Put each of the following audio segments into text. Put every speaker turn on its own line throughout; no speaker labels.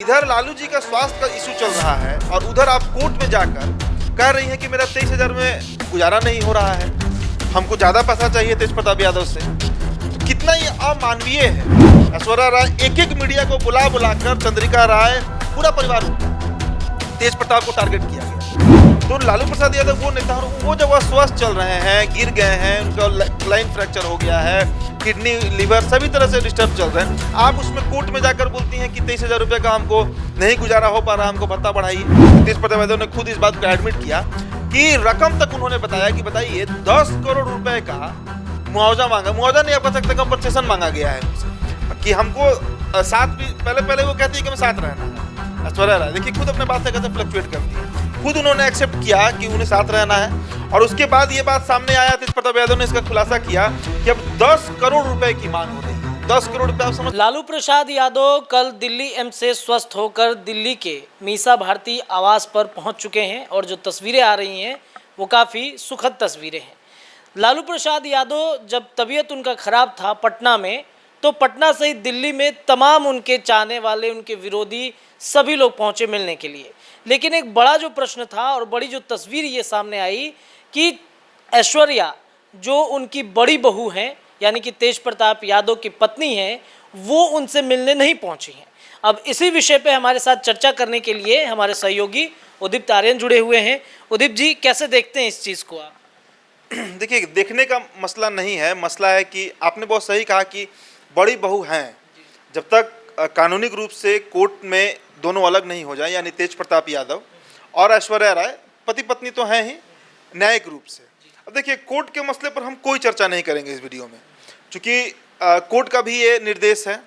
इधर लालू जी का स्वास्थ्य का इशू चल रहा है और उधर आप कोर्ट में जाकर कह रही हैं कि मेरा 23,000 में गुजारा नहीं हो रहा है, हमको ज़्यादा पैसा चाहिए तेज प्रताप यादव से। तो कितना ये अमानवीय है। ऐश्वर्या राय एक एक मीडिया को बुला बुलाकर चंद्रिका राय पूरा परिवार तेज प्रताप को टारगेट किया गया। तो लालू प्रसाद यादव वो नेता वो जब अस्वस्थ चल रहे हैं, गिर गए हैं, उनका लाइन फ्रैक्चर हो गया है, किडनी लिवर सभी तरह से डिस्टर्ब चल रहे हैं, आप उसमें कोर्ट में जाकर बोलती हैं कि 23,000 रुपये का हमको नहीं गुजारा हो पा रहा, हमको भत्ता बढ़ाइए। तेज प्रताप यादव ने खुद इस बात को एडमिट किया कि रकम तक उन्होंने बताया कि बताइए 10 करोड़ रुपए का मुआवजा मांगा, मुआवजा नहीं आप कह सकते, कंपनसेशन मांगा गया है उनसे कि हमको साथ भी पहले वो कहती है कि हमें साथ रहना है। ऐश्वर्या राय देखिए खुद अपने बात से कैसे फ्लक्चुएट करती है, खुद उन्होंने एक्सेप्ट किया कि उन्हें साथ रहना है और उसके बाद ये बात सामने आया तेज प्रताप यादव ने इसका खुलासा किया कि अब 10 करोड़ रुपए की मांग हो रही है। 10 करोड़ रुपए आप समझ।
लालू प्रसाद यादव कल दिल्ली एम्स से स्वस्थ होकर दिल्ली के मीसा भारती आवास पर पहुंच चुके हैं और जो तस्वीरें आ रही हैं वो काफ़ी सुखद तस्वीरें हैं। लालू प्रसाद यादव जब तबीयत उनका खराब था पटना में, तो पटना सहित दिल्ली में तमाम उनके चाहने वाले, उनके विरोधी सभी लोग पहुंचे मिलने के लिए। लेकिन एक बड़ा जो प्रश्न था और बड़ी जो तस्वीर ये सामने आई कि ऐश्वर्या जो उनकी बड़ी बहू हैं यानी कि तेज प्रताप यादव की पत्नी हैं, वो उनसे मिलने नहीं पहुंची हैं। अब इसी विषय पे हमारे साथ चर्चा करने के लिए हमारे सहयोगी उदित आर्यन जुड़े हुए हैं। उदित जी, कैसे देखते हैं इस चीज़ को आप?
देखिए देखने का मसला नहीं है, मसला है कि आपने बहुत सही कहा कि बड़ी बहू हैं, जब तक कानूनी रूप से कोर्ट में दोनों अलग नहीं हो जाए, यानी तेज प्रताप यादव और ऐश्वर्या राय पति पत्नी तो हैं ही न्यायिक रूप से। अब देखिए कोर्ट के मसले पर हम कोई चर्चा नहीं करेंगे इस वीडियो में, क्योंकि कोर्ट का भी ये निर्देश है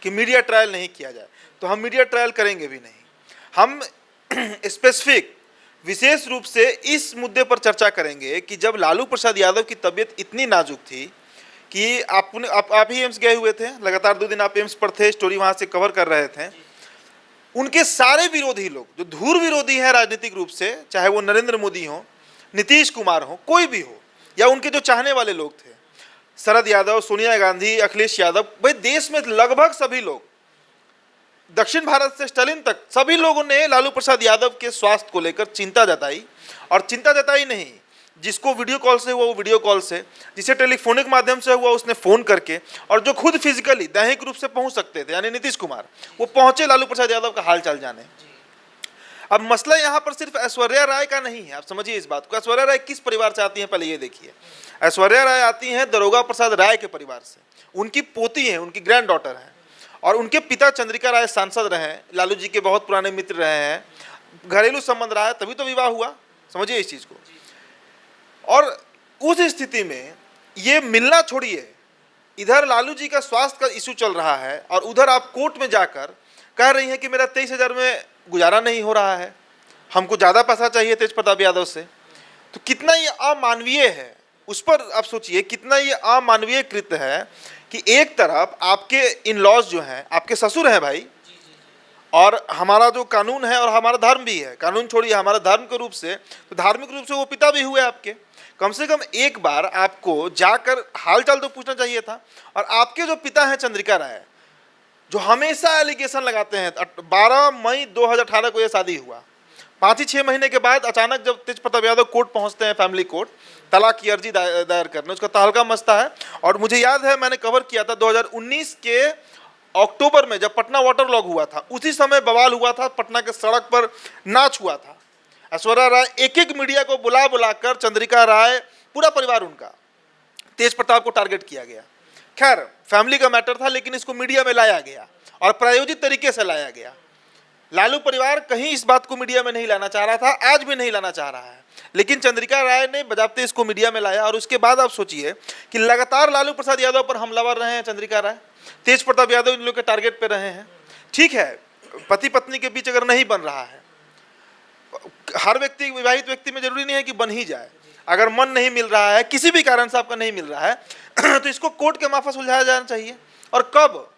कि मीडिया ट्रायल नहीं किया जाए, तो हम मीडिया ट्रायल करेंगे भी नहीं। हम स्पेसिफिक विशेष रूप से इस मुद्दे पर चर्चा करेंगे कि जब लालू प्रसाद यादव की तबीयत इतनी नाजुक थी कि आप ही एम्स गए हुए थे, लगातार 2 दिन आप एम्स पर थे, स्टोरी वहाँ से कवर कर रहे थे, उनके सारे विरोधी लोग जो धूर विरोधी हैं राजनीतिक रूप से, चाहे वो नरेंद्र मोदी हो, नीतीश कुमार हो, कोई भी हो, या उनके जो चाहने वाले लोग थे, शरद यादव, सोनिया गांधी, अखिलेश यादव, भाई देश में लगभग सभी लोग, दक्षिण भारत से स्टालिन तक, सभी लोगों ने लालू प्रसाद यादव के स्वास्थ्य को लेकर चिंता जताई। और चिंता जताई नहीं, जिसको वीडियो कॉल से हुआ वो वीडियो कॉल से, जिसे टेलीफोनिक माध्यम से हुआ उसने फ़ोन करके, और जो खुद फिजिकली दैहिक रूप से पहुंच सकते थे यानी नीतीश कुमार, वो पहुंचे लालू प्रसाद यादव का हाल चाल जाने। अब मसला यहाँ पर सिर्फ ऐश्वर्या राय का नहीं है, आप समझिए इस बात को। ऐश्वर्या राय किस परिवार से आती हैं पहले ये देखिए। ऐश्वर्या राय आती हैं दरोगा प्रसाद राय के परिवार से, उनकी पोती हैं, उनकी ग्रैंड डॉटर हैं, और उनके पिता चंद्रिका राय सांसद रहे हैं, लालू जी के बहुत पुराने मित्र रहे हैं, घरेलू संबंध रहा है, तभी तो विवाह हुआ, समझिए इस चीज़ को। और उस स्थिति में ये मिलना छोड़िए, इधर लालू जी का स्वास्थ्य का इशू चल रहा है और उधर आप कोर्ट में जाकर कह रही हैं कि मेरा 23,000 में गुजारा नहीं हो रहा है, हमको ज़्यादा पैसा चाहिए तेज प्रताप यादव से। तो कितना ये अमानवीय है, उस पर आप सोचिए, कितना ये अमानवीय कृत्य है कि एक तरफ आपके इन लॉज जो हैं, आपके ससुर हैं भाई, और हमारा जो कानून है और हमारा धर्म भी है, कानून छोड़िए हमारा धर्म के रूप से, तो धार्मिक रूप से वो पिता भी हुए आपके, कम से कम एक बार आपको जाकर हालचाल तो पूछना चाहिए था। और आपके जो पिता हैं चंद्रिका राय, जो हमेशा एलिगेशन लगाते हैं, 12 मई 2018 को ये शादी हुआ, 5-6 महीने के बाद अचानक जब तेज प्रताप यादव कोर्ट पहुंचते हैं, फैमिली कोर्ट, तलाक की अर्जी दायर करने, उसका तहलका मचता है। और मुझे याद है मैंने कवर किया था 2019 के अक्टूबर में, जब पटना वाटर लॉग हुआ था, उसी समय बवाल हुआ था, पटना के सड़क पर नाच हुआ था। ऐश्वर्या राय एक एक मीडिया को बुला बुलाकर चंद्रिका राय पूरा परिवार उनका तेज प्रताप को टारगेट किया गया। खैर फैमिली का मैटर था, लेकिन इसको मीडिया में लाया गया और प्रायोजित तरीके से लाया गया। लालू परिवार कहीं इस बात को मीडिया में नहीं लाना चाह रहा था, आज भी नहीं लाना चाह रहा है, लेकिन चंद्रिका राय ने बजाबते इसको मीडिया में लाया। और उसके बाद आप सोचिए कि लगातार लालू प्रसाद यादव पर हमलावर रहे हैं चंद्रिका राय, तेज प्रताप यादव इन लोग के टारगेट पे रहे हैं। ठीक है, पति पत्नी के बीच अगर नहीं बन रहा है, हर व्यक्ति, विवाहित व्यक्ति में जरूरी नहीं है कि बन ही जाए, अगर मन नहीं मिल रहा है, किसी भी कारण से आपका नहीं मिल रहा है तो इसको कोर्ट के मार्फत सुलझाया जाना चाहिए। और कब?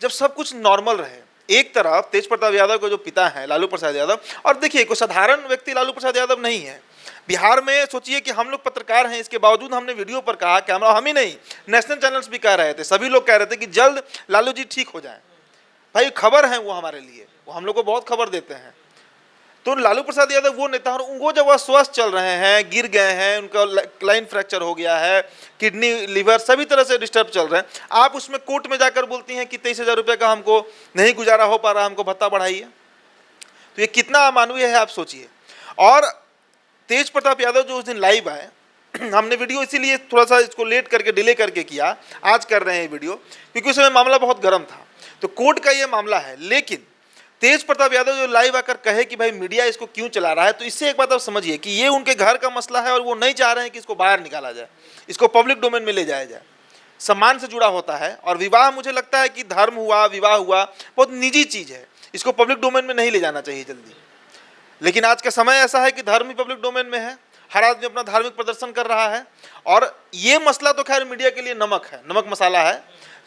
जब सब कुछ नॉर्मल रहे। एक तरफ तेज प्रताप यादव के जो पिता हैं लालू प्रसाद यादव, और देखिए कोई साधारण व्यक्ति लालू प्रसाद यादव नहीं है। बिहार में सोचिए कि हम लोग पत्रकार हैं, इसके बावजूद हमने वीडियो पर कहा, कैमरा हम ही नहीं, नेशनल चैनल्स भी कह रहे थे, सभी लोग कह रहे थे कि जल्द लालू जी ठीक हो जाएं। भाई खबर है वो हमारे लिए, वो हम लोग को बहुत खबर देते हैं। तो लालू प्रसाद यादव वो नेता और वो जब अस्वस्थ चल रहे हैं, गिर गए हैं, उनका लाइन फ्रैक्चर हो गया है, किडनी लिवर सभी तरह से डिस्टर्ब चल रहे हैं, आप उसमें कोर्ट में जाकर बोलती हैं कि 23,000 रुपये का हमको नहीं गुजारा हो पा रहा, हमको भत्ता बढ़ाइए। तो ये कितना अमानवीय है आप सोचिए। और तेज प्रताप यादव जो उस दिन लाइव आए, हमने वीडियो इसीलिए थोड़ा सा इसको लेट करके डिले करके किया, आज कर रहे हैं वीडियो, क्योंकि उस समय मामला बहुत गर्म था। तो कोर्ट का ये मामला है, लेकिन तेज प्रताप यादव जो लाइव आकर कहे कि भाई मीडिया इसको क्यों चला रहा है, तो इससे एक बात आप समझिए कि ये उनके घर का मसला है और वो नहीं चाह रहे हैं कि इसको बाहर निकाला जाए, इसको पब्लिक डोमेन में ले जाया जाए। सम्मान से जुड़ा होता है और विवाह, मुझे लगता है कि धर्म हुआ, विवाह हुआ, बहुत निजी चीज़ है, इसको पब्लिक डोमेन में नहीं ले जाना चाहिए जल्दी। लेकिन आज का समय ऐसा है कि धर्म ही पब्लिक डोमेन में है, हर आदमी अपना धार्मिक प्रदर्शन कर रहा है। और ये मसला तो खैर मीडिया के लिए नमक है, नमक मसाला है,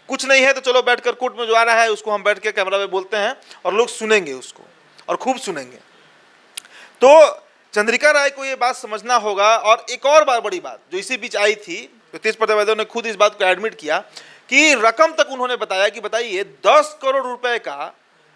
कुछ नहीं है तो चलो बैठकर कोर्ट में जो आ रहा है उसको हम बैठ के कैमरा में बोलते हैं और लोग सुनेंगे उसको, और खूब सुनेंगे। तो चंद्रिका राय को ये बात समझना होगा। और एक और बात, बड़ी बात जो इसी बीच आई थी, तो तेज प्रताप यादव ने खुद इस बात को एडमिट किया कि रकम तक उन्होंने बताया कि बताइए 10 करोड़ रुपए का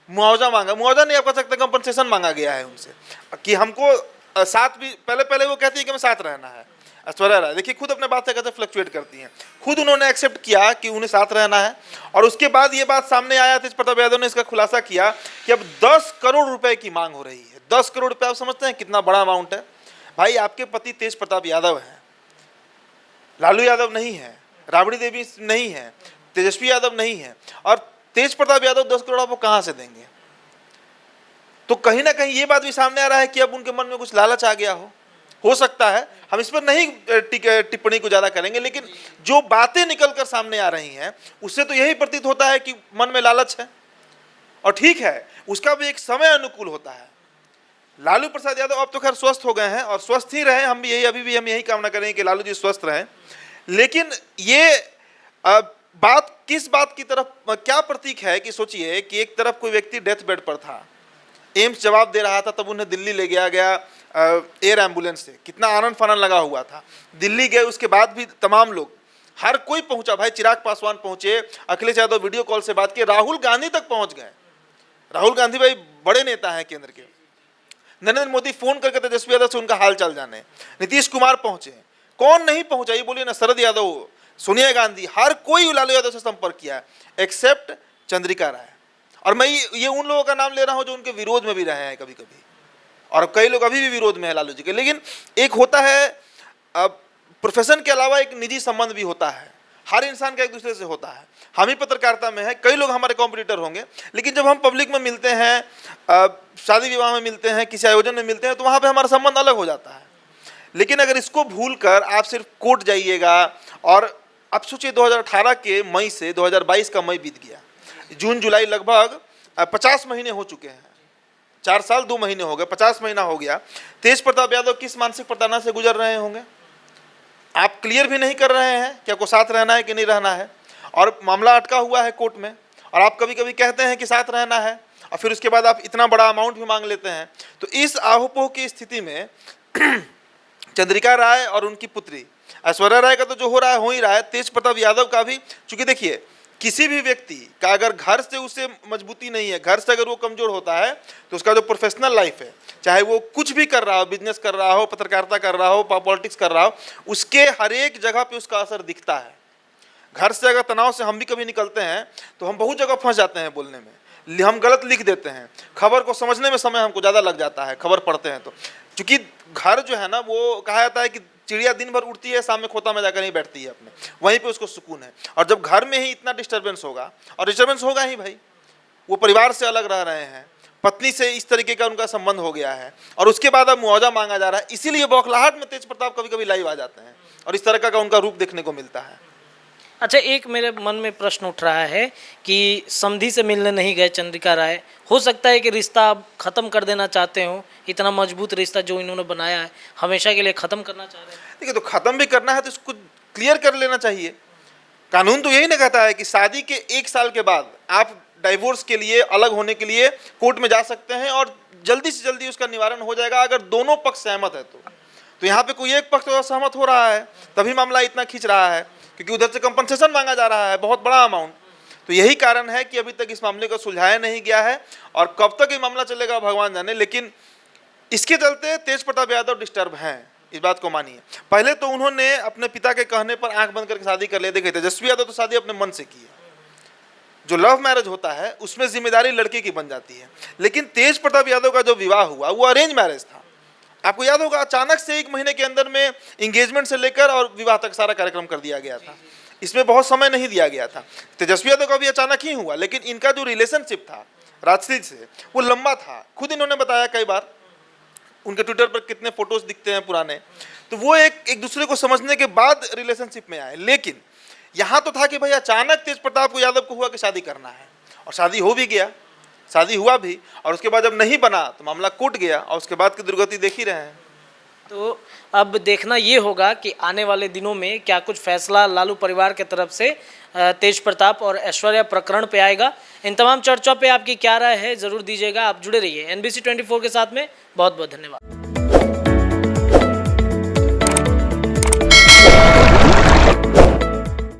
मुआवजा मांगा, मुआवजा नहीं आप कह सकते, कंपनसेशन मांगा गया है उनसे कि हमको साथ भी, पहले वो कहती है कि हमें साथ रहना है। ऐश्वर्या राय देखिए खुद अपने बात से कैसे फ्लक्चुएट करती हैं, खुद उन्होंने एक्सेप्ट किया कि उन्हें साथ रहना है। और उसके बाद ये बात सामने आया, तेज प्रताप यादव ने इसका खुलासा किया कि अब 10 करोड़ रुपए की मांग हो रही है। 10 करोड़ रुपए आप समझते हैं कितना बड़ा अमाउंट है? भाई आपके पति तेज प्रताप यादव हैं, लालू यादव नहीं है, राबड़ी देवी नहीं है, तेजस्वी यादव नहीं है, और तेज प्रताप यादव 10 करोड़ आपको कहाँ से देंगे? तो कहीं ना कहीं ये बात भी सामने आ रहा है कि अब उनके मन में कुछ लालच आ गया हो सकता है। हम इस पर नहीं टिप्पणी को ज़्यादा करेंगे, लेकिन जो बातें निकल कर सामने आ रही हैं उससे तो यही प्रतीत होता है कि मन में लालच है। और ठीक है, उसका भी एक समय अनुकूल होता है। लालू प्रसाद यादव अब तो खैर स्वस्थ हो गए हैं और स्वस्थ ही रहे, हम भी यही, अभी भी हम यही कामना करेंगे कि लालू जी स्वस्थ रहें। लेकिन ये बात किस बात की तरफ, क्या प्रतीक है कि सोचिए कि एक तरफ कोई व्यक्ति डेथ बेड पर था, एम्स जवाब दे रहा था, तब उन्हें दिल्ली ले गया एयर एम्बुलेंस से, कितना आनंद फानन लगा हुआ था। दिल्ली गए, उसके बाद भी तमाम लोग, हर कोई पहुंचा, भाई चिराग पासवान पहुंचे, अखिलेश यादव वीडियो कॉल से बात किए, राहुल गांधी तक पहुंच गए। राहुल गांधी भाई बड़े नेता हैं केंद्र के, नरेंद्र मोदी फोन करके तेजस्वी यादव से उनका हाल चाल जाने, नीतीश कुमार पहुंचे, कौन नहीं पहुंचा ये बोलिए ना, शरद यादव, सोनिया गांधी, हर कोई लालू यादव से संपर्क किया एक्सेप्ट चंद्रिका राय। और मैं ये उन लोगों का नाम ले रहा हूं जो उनके विरोध में भी रहे हैं कभी कभी, और कई लोग अभी भी विरोध में है लालू जी के। लेकिन एक होता है, प्रोफेशन के अलावा एक निजी संबंध भी होता है, हर इंसान का एक दूसरे से होता है। हम ही पत्रकारिता में है, कई लोग हमारे कॉम्पिटिटर होंगे, लेकिन जब हम पब्लिक में मिलते हैं, शादी विवाह में मिलते हैं, किसी आयोजन में मिलते हैं, तो वहाँ पे हमारा संबंध अलग हो जाता है। लेकिन अगर इसको भूल कर आप सिर्फ कोर्ट जाइएगा, और अब सोचिए 2018 के मई से 2022 का मई बीत गया, जून जुलाई लगभग 50 महीने हो चुके हैं, 4 साल 2 महीने हो गए, 50 महीना हो गया। तेज प्रताप यादव किस मानसिक प्रताड़ना से गुजर रहे होंगे? आप क्लियर भी नहीं कर रहे हैं कि आपको साथ रहना है कि नहीं रहना है, और मामला अटका हुआ है कोर्ट में, और आप कभी कभी कहते हैं कि साथ रहना है, और फिर उसके बाद आप इतना बड़ा अमाउंट भी मांग लेते हैं। तो इस आहोपोह की स्थिति में चंद्रिका राय और उनकी पुत्री ऐश्वर्या राय का तो जो हो रहा है हो ही रहा है, तेज प्रताप यादव का भी, चूंकि देखिए किसी भी व्यक्ति का अगर घर से उसे मजबूती नहीं है, घर से अगर वो कमजोर होता है, तो उसका जो प्रोफेशनल लाइफ है, चाहे वो कुछ भी कर रहा हो, बिजनेस कर रहा हो, पत्रकारिता कर रहा हो, पॉलिटिक्स कर रहा हो, उसके हर एक जगह पे उसका असर दिखता है। घर से अगर तनाव से हम भी कभी निकलते हैं तो हम बहुत जगह फंस जाते हैं बोलने में, हम गलत लिख देते हैं, खबर को समझने में समय हमको ज़्यादा लग जाता है खबर पढ़ते हैं तो। क्योंकि घर जो है ना, वो कहा जाता है कि चिड़िया दिन भर उड़ती है, शाम में खोता में जाकर ही बैठती है अपने, वहीं पे उसको सुकून है। और जब घर में ही इतना डिस्टर्बेंस होगा, और डिस्टर्बेंस होगा ही भाई, वो परिवार से अलग रह रहे हैं, पत्नी से इस तरीके का उनका संबंध हो गया है, और उसके बाद अब मुआवजा मांगा जा रहा है, इसीलिए बौखलाहट में तेज प्रताप कभी कभी लाइव आ जाते हैं और इस तरह का उनका रूप देखने को मिलता है।
अच्छा, एक मेरे मन में प्रश्न उठ रहा है कि समधी से मिलने नहीं गए चंद्रिका राय, हो सकता है कि रिश्ता आप ख़त्म कर देना चाहते हो, इतना मजबूत रिश्ता जो इन्होंने बनाया है हमेशा के लिए ख़त्म करना चाह रहे हैं।
देखिए, तो ख़त्म भी करना है तो इसको क्लियर कर लेना चाहिए। कानून तो यही ना कहता है कि शादी के 1 साल के बाद आप डाइवोर्स के लिए, अलग होने के लिए कोर्ट में जा सकते हैं, और जल्दी से जल्दी उसका निवारण हो जाएगा अगर दोनों पक्ष सहमत है तो यहाँ पे कोई एक पक्ष तो असहमत हो रहा है, तभी मामला इतना खींच रहा है, क्योंकि उधर से कंपनसेशन मांगा जा रहा है, बहुत बड़ा अमाउंट। तो यही कारण है कि अभी तक इस मामले को सुलझाया नहीं गया है और कब तक ये मामला चलेगा भगवान जाने। लेकिन इसके चलते तेज प्रताप यादव डिस्टर्ब हैं, इस बात को मानिए। पहले तो उन्होंने अपने पिता के कहने पर आंख बंद करके शादी कर लिया। देखिए तेजस्वी यादव तो शादी अपने मन से की है। जो लव मैरिज होता है उसमें जिम्मेदारी लड़के की बन जाती है, लेकिन तेज प्रताप यादव का जो विवाह हुआ वो अरेंज मैरिज था। आपको याद होगा, अचानक से 1 महीने के अंदर में एंगेजमेंट से लेकर और विवाह तक सारा कार्यक्रम कर दिया गया था। इसमें बहुत समय नहीं दिया गया था। तेजस्वी यादव का भी अचानक ही हुआ, लेकिन इनका जो रिलेशनशिप था राजश्री से वो लंबा था। खुद इन्होंने बताया कई बार, उनके ट्विटर पर कितने फोटोज दिखते हैं पुराने। तो वो एक दूसरे को समझने के बाद रिलेशनशिप में आए। लेकिन यहाँ तो था कि भाई अचानक तेज प्रताप को यादव को हुआ कि शादी करना है, और शादी हो भी गया, शादी हुआ भी, और उसके बाद जब नहीं बना तो मामला कूट गया, और उसके बाद की दुर्गति देख ही रहे हैं।
तो अब देखना ये होगा कि आने वाले दिनों में क्या कुछ फैसला लालू परिवार के तरफ से तेज प्रताप और ऐश्वर्या प्रकरण पे आएगा। इन तमाम चर्चाओं पे आपकी क्या राय है ज़रूर दीजिएगा। आप जुड़े रहिए NBC 24 के साथ में। बहुत बहुत धन्यवाद।